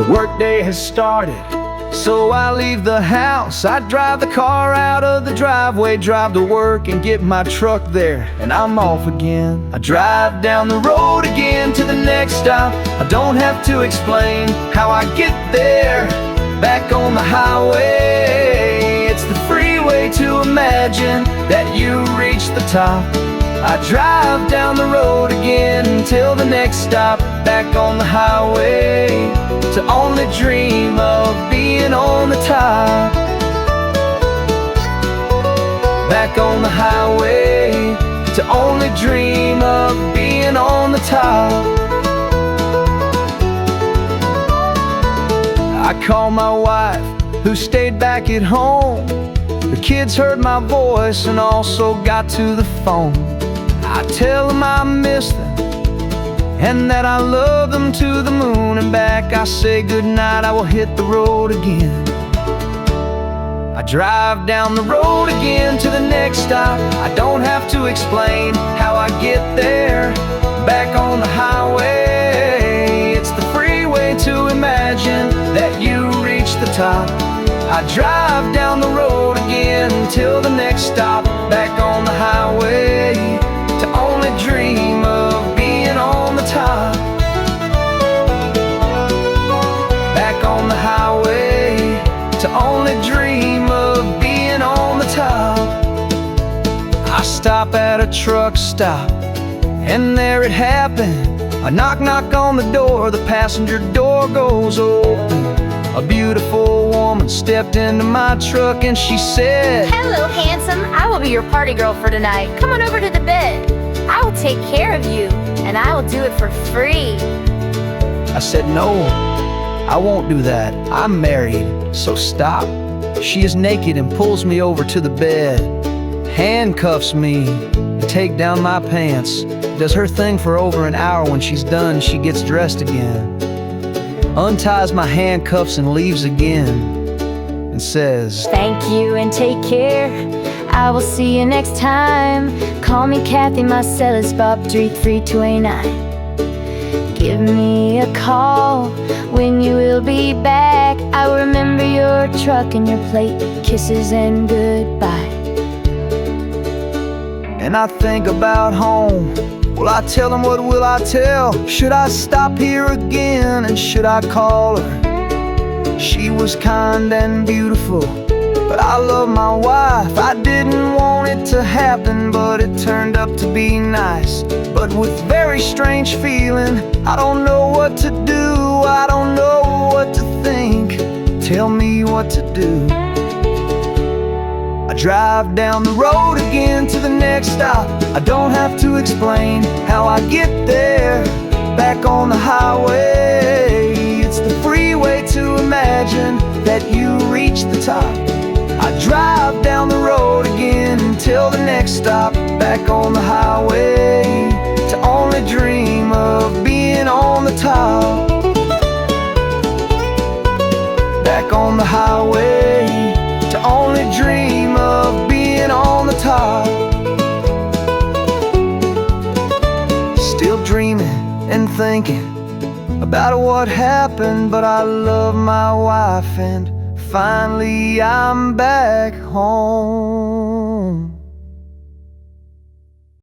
The workday has started, so I leave the house. I drive the car out of the driveway, drive to work and get my truck there, and I'm off again. I drive down the road again to the next stop. I don't have to explain how I get there. Back on the highway, it's the freeway to imagine that you reach the top. I drive down the road again until the next stop. Back on the highway to only dream of being on the top. Back on the highway to only dream of being on the top. I call my wife, who stayed back at home. The kids heard my voice and also got to the phone. I tell them I miss them and that I love them to the moon and back. I say goodnight, I will hit the road again. I drive down the road again to the next stop. I don't have to explain how I get there. Back on the highway, it's the freeway to imagine that you reach the top. I drive down the road again until the next stop. Back on the highway to only dream of being on the top. Back on the highway to only dream of being on the top. I stop at a truck stop, and there it happened. I knock on the door, the passenger door goes open. A beautiful woman stepped into my truck and she said, "Hello, handsome. I will be your party girl for tonight. Come on over to the bed. I will take care of you, and I will do it for free." I said, "No, I won't do that. I'm married, so stop." She is naked and pulls me over to the bed, handcuffs me, and take down my pants. Does her thing for over an hour. When she's done, she gets dressed again, unties my handcuffs and leaves again, and says, "Thank you and take care. I will see you next time. Call me Kathy, my cell is Bob 33289. Give me a call when you will be back. I will remember your truck and your plate. Kisses and goodbye." And I think about home. Will I tell them? What will I tell? Should I stop here again, and should I call her? She was kind and beautiful, but I love my wife. I didn't want it to happen, but it turned up to be nice. But with very strange feeling, I don't know what to do. I don't know what to think. Tell me what to do. I drive down the road again to the next stop. I don't have to explain how I get there. Back on the highway, it's the freeway to imagine that you reach the top. I drive down the road again until the next stop. Back on the highway to only dream of being on the top. Back on the highway to only dream of being on the top. Still dreaming and thinking about what happened, but I love my wife and finally I'm back home.